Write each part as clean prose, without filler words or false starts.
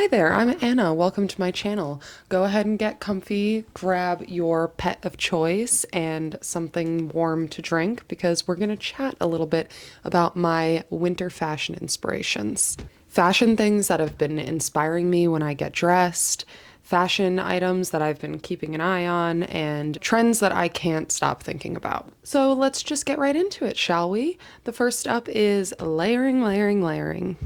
Hi there, I'm Anna. Welcome to my channel. Go ahead and get comfy, grab your pet of choice and something warm to drink because we're going to chat a little bit about my winter fashion inspirations. Fashion things that have been inspiring me when I get dressed, fashion items that I've been keeping an eye on, and trends that I can't stop thinking about. So let's just get right into it, shall we? The first up is layering, layering, layering.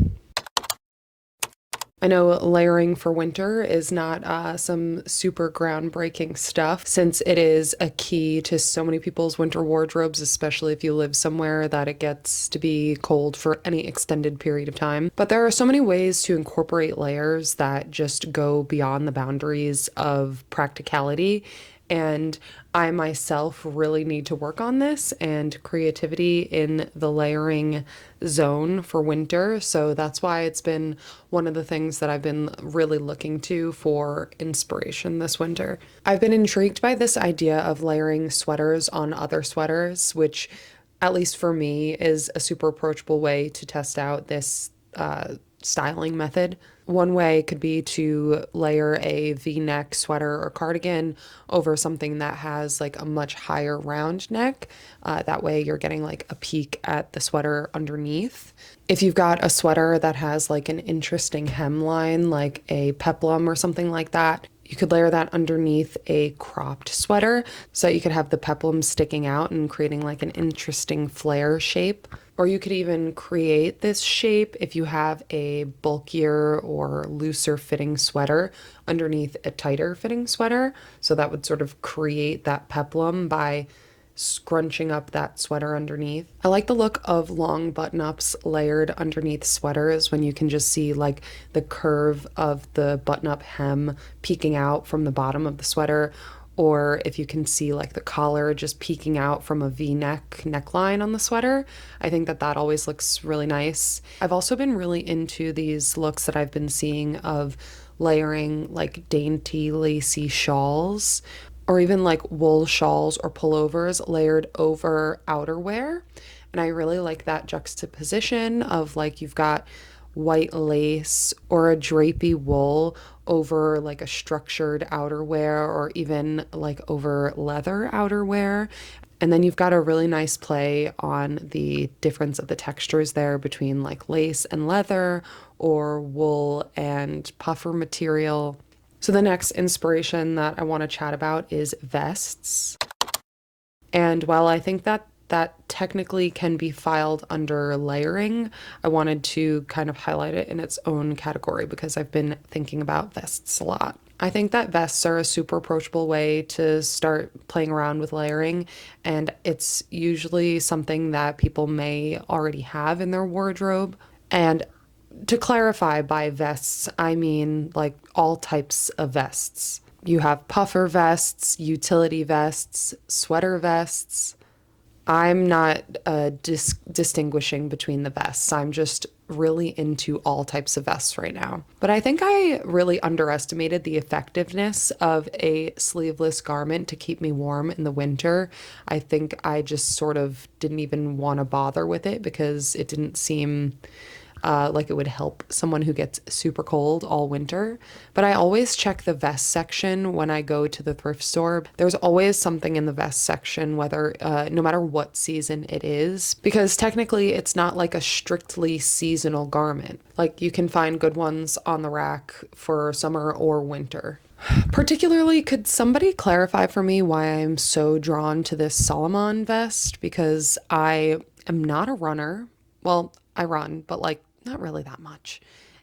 I know layering for winter is not some super groundbreaking stuff since it is a key to so many people's winter wardrobes, especially if you live somewhere that it gets to be cold for any extended period of time. But there are so many ways to incorporate layers that just go beyond the boundaries of practicality. And I myself really need to work on this and creativity in the layering zone for winter. So that's why it's been one of the things that I've been really looking to for inspiration this winter. I've been intrigued by this idea of layering sweaters on other sweaters, which, at least for me, is a super approachable way to test out this styling method. One way could be to layer a V-neck sweater or cardigan over something that has like a much higher round neck. That way you're getting like a peek at the sweater underneath. If you've got a sweater that has like an interesting hemline, like a peplum or something like that, you could layer that underneath a cropped sweater so that you could have the peplum sticking out and creating like an interesting flare shape. Or you could even create this shape if you have a bulkier or looser fitting sweater underneath a tighter fitting sweater. So that would sort of create that peplum by scrunching up that sweater underneath. I like the look of long button-ups layered underneath sweaters when you can just see like the curve of the button-up hem peeking out from the bottom of the sweater, or if you can see like the collar just peeking out from a V-neck neckline on the sweater. I think that that always looks really nice. I've also been really into these looks that I've been seeing of layering like dainty lacy shawls or even like wool shawls or pullovers layered over outerwear. And I really like that juxtaposition of like you've got white lace or a drapey wool over like a structured outerwear or even like over leather outerwear. And then you've got a really nice play on the difference of the textures there between like lace and leather or wool and puffer material. So the next inspiration that I want to chat about is vests. And while I think that that technically can be filed under layering, I wanted to kind of highlight it in its own category because I've been thinking about vests a lot. I think that vests are a super approachable way to start playing around with layering, and it's usually something that people may already have in their wardrobe. And to clarify, by vests, I mean like all types of vests. You have puffer vests, utility vests, sweater vests. I'm not distinguishing between the vests. I'm just really into all types of vests right now. But I think I really underestimated the effectiveness of a sleeveless garment to keep me warm in the winter. I think I just sort of didn't even want to bother with it because it didn't seem like it would help someone who gets super cold all winter. But I always check the vest section when I go to the thrift store. There's always something in the vest section, whether no matter what season it is, because technically it's not like a strictly seasonal garment. Like you can find good ones on the rack for summer or winter. Particularly, could somebody clarify for me why I'm so drawn to this Solomon vest? Because I am not a runner. Well, I run, but like not really that much,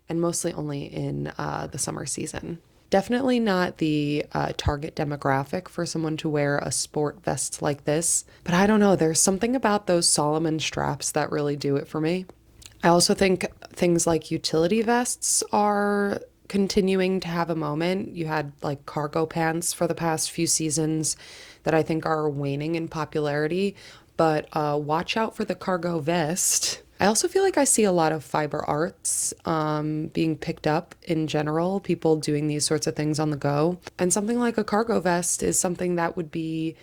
and mostly only in the summer season. Definitely not the target demographic for someone to wear a sport vest like this, but I don't know, there's something about those Solomon straps that really do it for me. I also think things like utility vests are continuing to have a moment. You had like cargo pants for the past few seasons that I think are waning in popularity, but watch out for the cargo vest. I also feel like I see a lot of fiber arts being picked up in general, people doing these sorts of things on the go. And something like a cargo vest is something that would be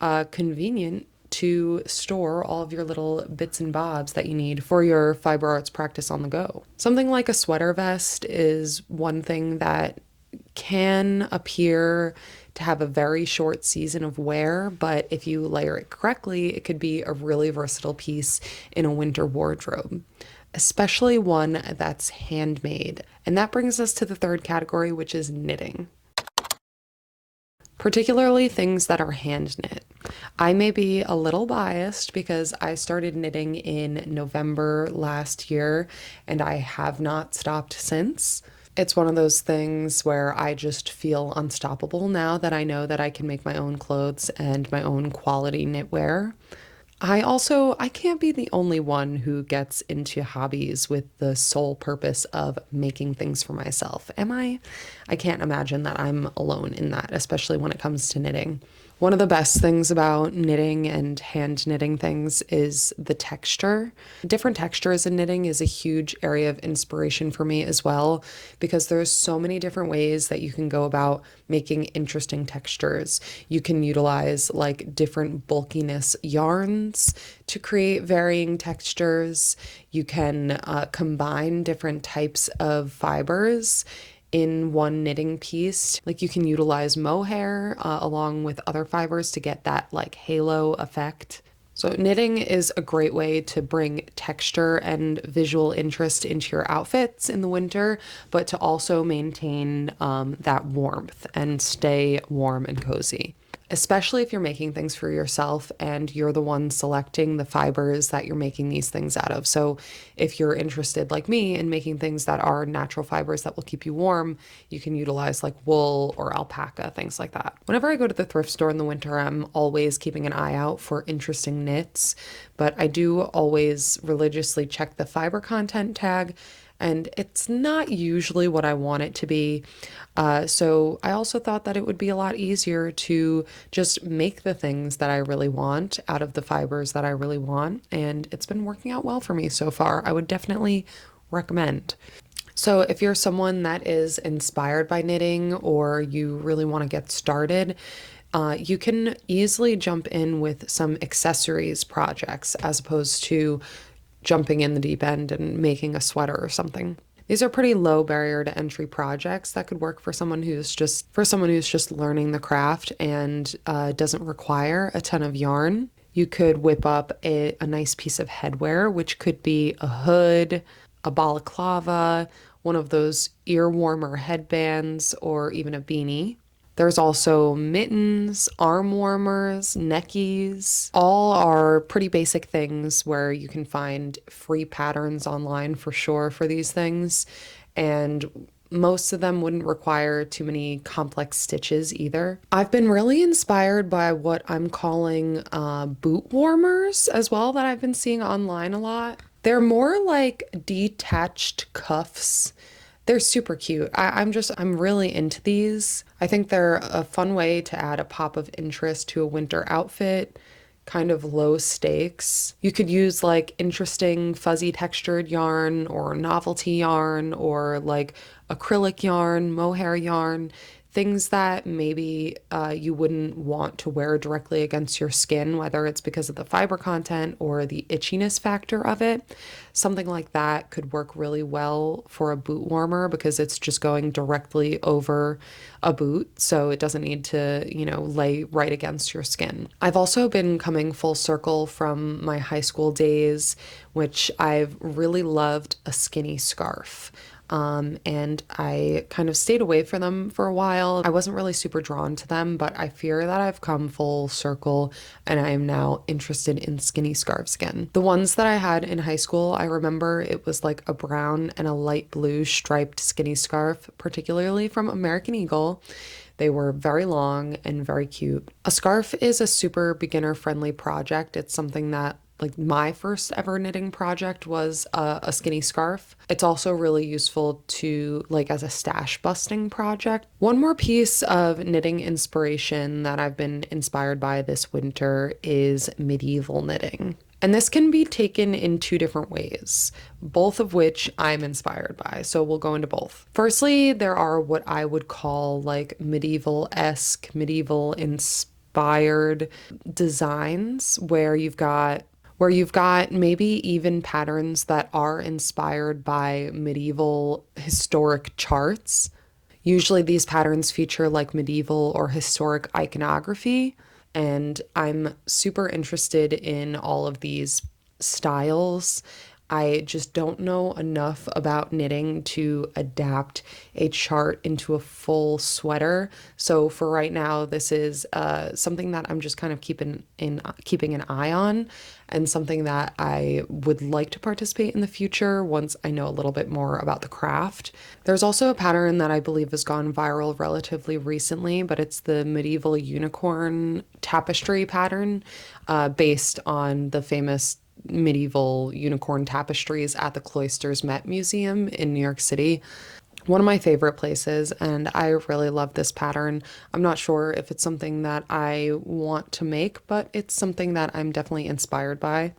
convenient to store all of your little bits and bobs that you need for your fiber arts practice on the go. Something like a sweater vest is one thing that can appear to have a very short season of wear, but if you layer it correctly, it could be a really versatile piece in a winter wardrobe, especially one that's handmade. And that brings us to the third category, which is knitting. Particularly things that are hand knit. I may be a little biased because I started knitting in November last year and I have not stopped since. It's one of those things where I just feel unstoppable now that I know that I can make my own clothes and my own quality knitwear. I can't be the only one who gets into hobbies with the sole purpose of making things for myself. Am I? I can't imagine that I'm alone in that, especially when it comes to knitting. One of the best things about knitting and hand knitting things is the texture. Different textures in knitting is a huge area of inspiration for me as well, because there's so many different ways that you can go about making interesting textures. You can utilize like different bulkiness yarns to create varying textures. You can combine different types of fibers in one knitting piece. Like you can utilize mohair along with other fibers to get that like halo effect. So knitting is a great way to bring texture and visual interest into your outfits in the winter, but to also maintain that warmth and stay warm and cozy. Especially if you're making things for yourself and you're the one selecting the fibers that you're making these things out of. So if you're interested, like me, in making things that are natural fibers that will keep you warm, you can utilize like wool or alpaca, things like that. Whenever I go to the thrift store in the winter, I'm always keeping an eye out for interesting knits, but I do always religiously check the fiber content tag, and it's not usually what I want it to be. So I also thought that it would be a lot easier to just make the things that I really want out of the fibers that I really want. And it's been working out well for me so far. I would definitely recommend. So if you're someone that is inspired by knitting or you really want to get started, you can easily jump in with some accessories projects as opposed to jumping in the deep end and making a sweater or something. These are pretty low barrier to entry projects that could work for someone who's just learning the craft and doesn't require a ton of yarn. You could whip up a nice piece of headwear, which could be a hood, a balaclava, one of those ear warmer headbands, or even a beanie. There's also mittens, arm warmers, neckies. All are pretty basic things where you can find free patterns online for sure for these things. And most of them wouldn't require too many complex stitches either. I've been really inspired by what I'm calling boot warmers as well, that I've been seeing online a lot. They're more like detached cuffs. They're super cute. I'm really into these. I think they're a fun way to add a pop of interest to a winter outfit, kind of low stakes. You could use like interesting fuzzy textured yarn or novelty yarn or like acrylic yarn, mohair yarn, things that maybe you wouldn't want to wear directly against your skin, whether it's because of the fiber content or the itchiness factor of it. Something like that could work really well for a boot warmer because it's just going directly over a boot, so it doesn't need to, lay right against your skin. I've also been coming full circle from my high school days, which I've really loved a skinny scarf. And I kind of stayed away from them for a while. I wasn't really super drawn to them, but I fear that I've come full circle and I am now interested in skinny scarves again. The ones that I had in high school, I remember it was like a brown and a light blue striped skinny scarf, particularly from American Eagle. They were very long and very cute. A scarf is a super beginner friendly project. It's something that like my first ever knitting project was a skinny scarf. It's also really useful to like as a stash busting project. One more piece of knitting inspiration that I've been inspired by this winter is medieval knitting. And this can be taken in two different ways, both of which I'm inspired by. So we'll go into both. Firstly, there are what I would call like medieval-esque, medieval inspired inspired designs where you've got maybe even patterns that are inspired by medieval historic charts. Usually these patterns feature like medieval or historic iconography, and I'm super interested in all of these styles. I just don't know enough about knitting to adapt a chart into a full sweater. So for right now, this is something that I'm just kind of keeping an eye on, and something that I would like to participate in the future once I know a little bit more about the craft. There's also a pattern that I believe has gone viral relatively recently, but it's the medieval unicorn tapestry pattern, based on the famous medieval unicorn tapestries at the Cloisters Met Museum in New York City. One of my favorite places, and I really love this pattern. I'm not sure if it's something that I want to make, but it's something that I'm definitely inspired by.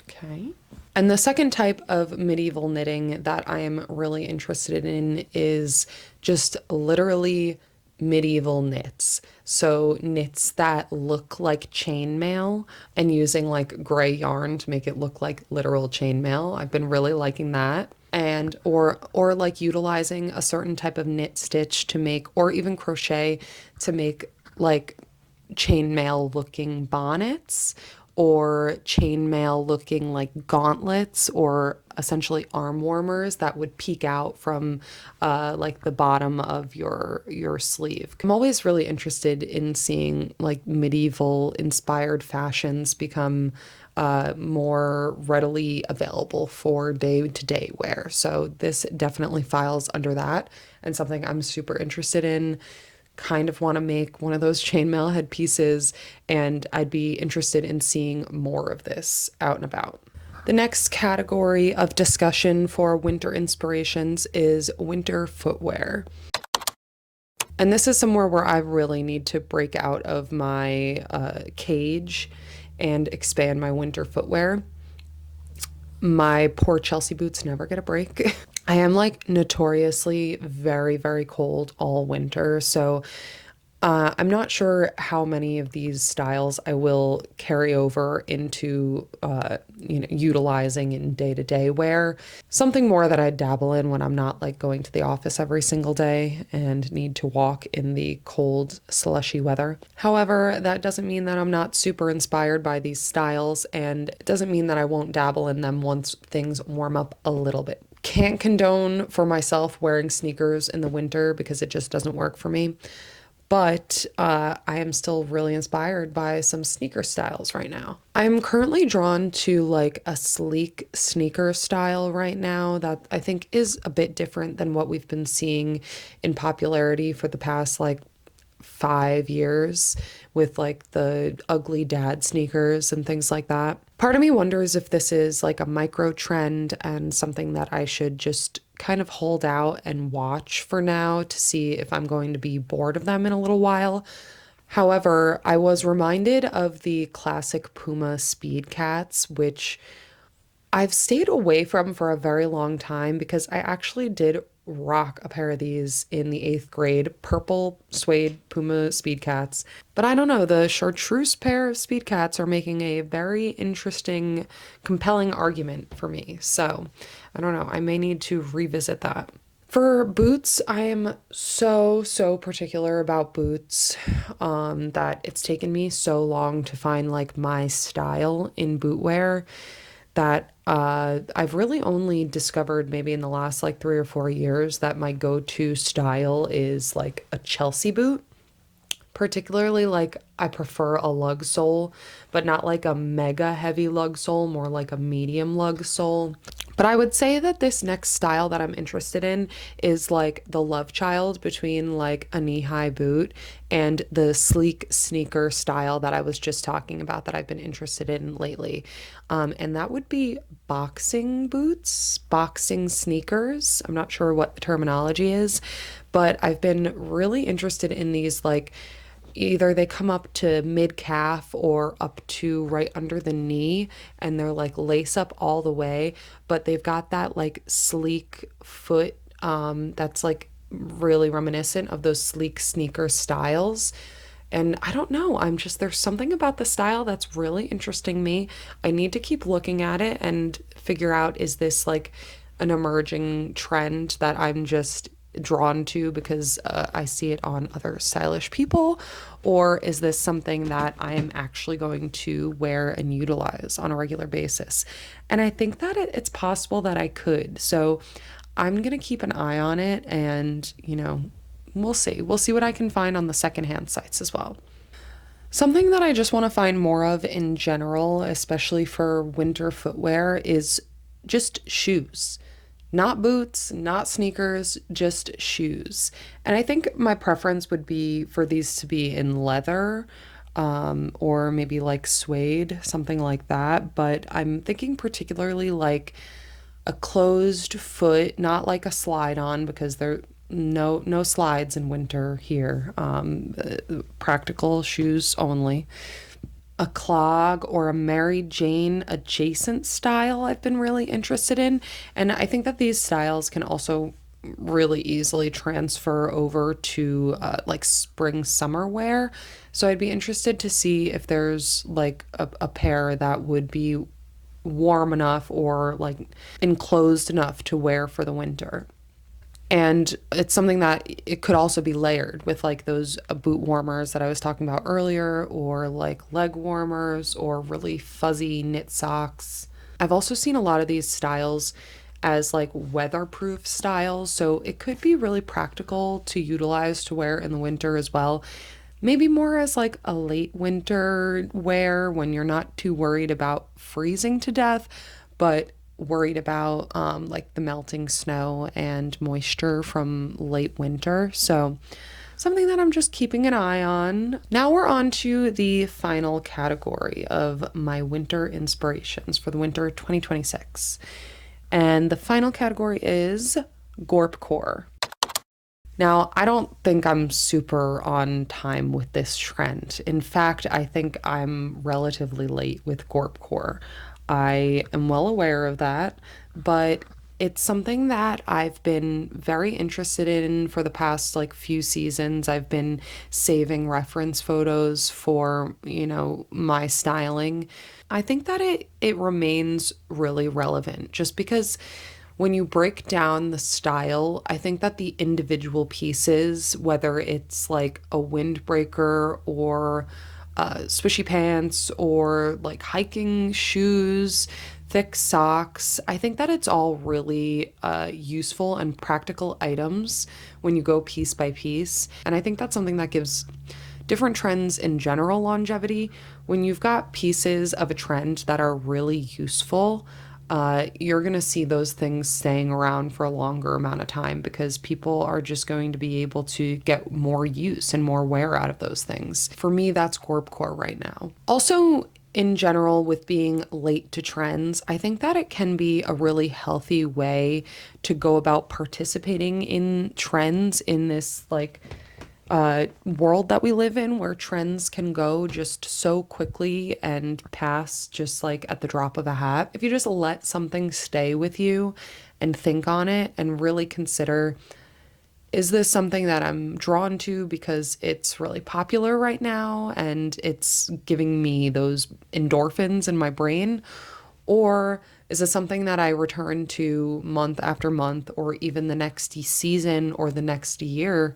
Okay. And the second type of medieval knitting that I am really interested in is just literally medieval knits. So knits that look like chainmail and using like gray yarn to make it look like literal chainmail. I've been really liking that. And or like utilizing a certain type of knit stitch to make, or even crochet to make like chainmail looking bonnets, or chainmail looking like gauntlets, or essentially arm warmers that would peek out from like the bottom of your sleeve. I'm always really interested in seeing like medieval inspired fashions become more readily available for day-to-day wear. So this definitely files under that, and something I'm super interested in. Kind of want to make one of those chainmail headpieces, and I'd be interested in seeing more of this out and about. The next category of discussion for winter inspirations is winter footwear. And this is somewhere where I really need to break out of my cage and expand my winter footwear. My poor Chelsea boots never get a break. I am like notoriously very, very cold all winter. So I'm not sure how many of these styles I will carry over into, utilizing in day-to-day wear. Something more that I dabble in when I'm not like going to the office every single day and need to walk in the cold, slushy weather. However, that doesn't mean that I'm not super inspired by these styles, and it doesn't mean that I won't dabble in them once things warm up a little bit. Can't condone for myself wearing sneakers in the winter because it just doesn't work for me. But I am still really inspired by some sneaker styles right now. I'm currently drawn to like a sleek sneaker style right now that I think is a bit different than what we've been seeing in popularity for the past like 5 years, with like the ugly dad sneakers and things like that. Part of me wonders if this is like a micro trend and something that I should just kind of hold out and watch for now to see if I'm going to be bored of them in a little while. However, I was reminded of the classic Puma Speed Cats, which I've stayed away from for a very long time because I actually did rock a pair of these in the 8th grade, purple suede Puma Speed Cats. But I don't know, the chartreuse pair of Speed Cats are making a very interesting, compelling argument for me. So I don't know, I may need to revisit that. For boots, I am so particular about boots, that it's taken me so long to find like my style in boot wear that I've really only discovered maybe in the last like 3 or 4 years that my go-to style is like a Chelsea boot. Particularly, like, I prefer a lug sole, but not like a mega heavy lug sole, more like a medium lug sole. But I would say that this next style that I'm interested in is like the love child between like a knee-high boot and the sleek sneaker style that I was just talking about that I've been interested in lately. And that would be boxing boots, boxing sneakers. I'm not sure what the terminology is, but I've been really interested in these, like, either they come up to mid calf or up to right under the knee, and they're like lace up all the way, but they've got that like sleek foot, that's like really reminiscent of those sleek sneaker styles. And I don't know, there's something about the style that's really interesting me. I need to keep looking at it and figure out, is this like an emerging trend that I'm just drawn to because I see it on other stylish people? Or is this something that I am actually going to wear and utilize on a regular basis? And I think that it's possible that I could. So I'm going to keep an eye on it and, we'll see. We'll see what I can find on the secondhand sites as well. Something that I just want to find more of in general, especially for winter footwear, is just shoes. Not boots, not sneakers, just shoes. And I think my preference would be for these to be in leather, or maybe like suede, something like that. But I'm thinking particularly like a closed foot, not like a slide on, because there no slides in winter here. Practical shoes only. A clog or a Mary Jane adjacent style I've been really interested in. And I think that these styles can also really easily transfer over to like spring summer wear. So I'd be interested to see if there's like a pair that would be warm enough or like enclosed enough to wear for the winter. And it's something that it could also be layered with like those boot warmers that I was talking about earlier, or like leg warmers, or really fuzzy knit socks. I've also seen a lot of these styles as like weatherproof styles, so it could be really practical to utilize to wear in the winter as well. Maybe more as like a late winter wear when you're not too worried about freezing to death, but worried about like the melting snow and moisture from late winter. So, something that I'm just keeping an eye on. Now we're on to the final category of my winter inspirations for the winter 2026. And the final category is gorpcore. Now, I don't think I'm super on time with this trend. In fact, I think I'm relatively late with gorpcore. I am well aware of that, but it's something that I've been very interested in for the past like few seasons. I've been saving reference photos for, my styling. I think that it remains really relevant just because when you break down the style, I think that the individual pieces, whether it's like a windbreaker or swishy pants or like hiking shoes, thick socks, I think that it's all really useful and practical items when you go piece by piece. And I think that's something that gives different trends in general longevity. When you've got pieces of a trend that are really useful, you're going to see those things staying around for a longer amount of time because people are just going to be able to get more use and more wear out of those things. For me, that's gorpcore right now. Also, in general, with being late to trends, I think that it can be a really healthy way to go about participating in trends in this like world that we live in, where trends can go just so quickly and pass just like at the drop of a hat. If you just let something stay with you and think on it and really consider, is this something that I'm drawn to because it's really popular right now and it's giving me those endorphins in my brain? Or is this something that I return to month after month, or even the next season or the next year?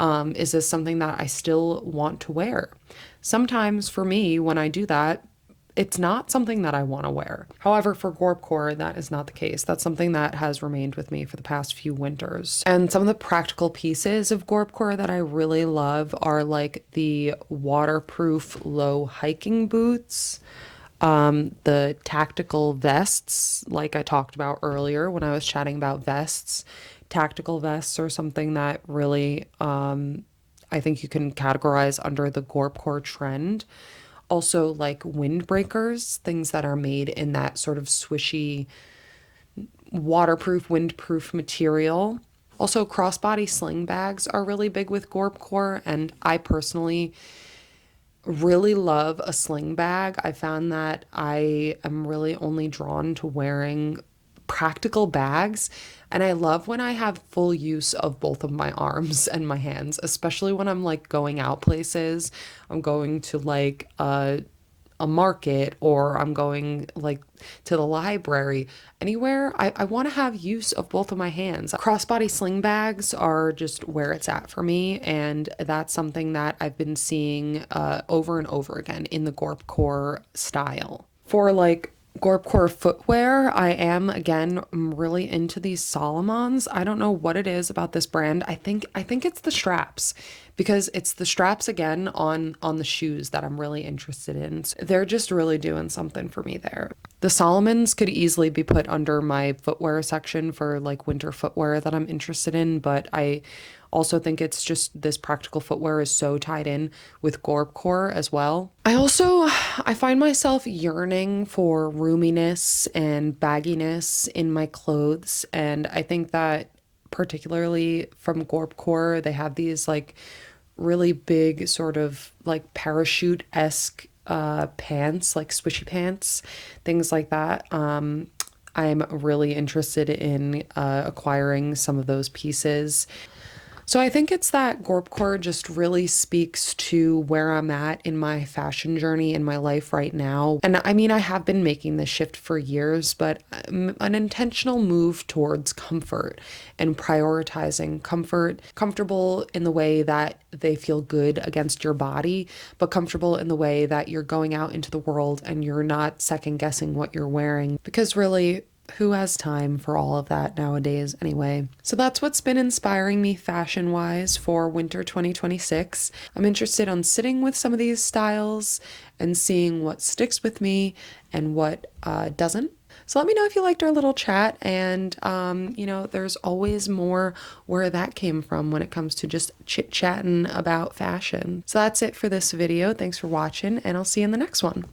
Is this something that I still want to wear? Sometimes for me, when I do that, it's not something that I want to wear. However, for gorpcore, that is not the case. That's something that has remained with me for the past few winters. And some of the practical pieces of gorpcore that I really love are like the waterproof low hiking boots, the tactical vests, like I talked about earlier when I was chatting about vests. Tactical vests are something that really I think you can categorize under the gorpcore trend. Also, like windbreakers, things that are made in that sort of swishy, waterproof, windproof material. Also, crossbody sling bags are really big with gorpcore, and I personally really love a sling bag. I found that I am really only drawn to wearing practical bags. And I love when I have full use of both of my arms and my hands, especially when I'm like going out places. I'm going to like a market, or I'm going like to the library, anywhere, I want to have use of both of my hands. Crossbody sling bags are just where it's at for me, and that's something that I've been seeing over and over again in the gorpcore style. For like gorpcore footwear, I am again really into these Solomons. I don't know what it is about this brand. I think it's the straps, because it's the straps again on the shoes that I'm really interested in. So they're just really doing something for me there. The Solomons could easily be put under my footwear section for like winter footwear that I'm interested in, but I also think it's just this practical footwear is so tied in with gorpcore as well. I find myself yearning for roominess and bagginess in my clothes, and I think that particularly from gorpcore, they have these like really big sort of like parachute-esque pants, like swishy pants, things like that. I'm really interested in acquiring some of those pieces. So I think it's that gorpcore just really speaks to where I'm at in my fashion journey in my life right now. And I mean, I have been making this shift for years, but an intentional move towards comfort and prioritizing comfort, comfortable in the way that they feel good against your body, but comfortable in the way that you're going out into the world and you're not second guessing what you're wearing. Because really, who has time for all of that nowadays anyway? So that's what's been inspiring me fashion wise for winter 2026. I'm interested on sitting with some of these styles and seeing what sticks with me and what doesn't. So let me know if you liked our little chat, and there's always more where that came from when it comes to just chit-chatting about fashion. So that's it for this video. Thanks for watching, and I'll see you in the next one.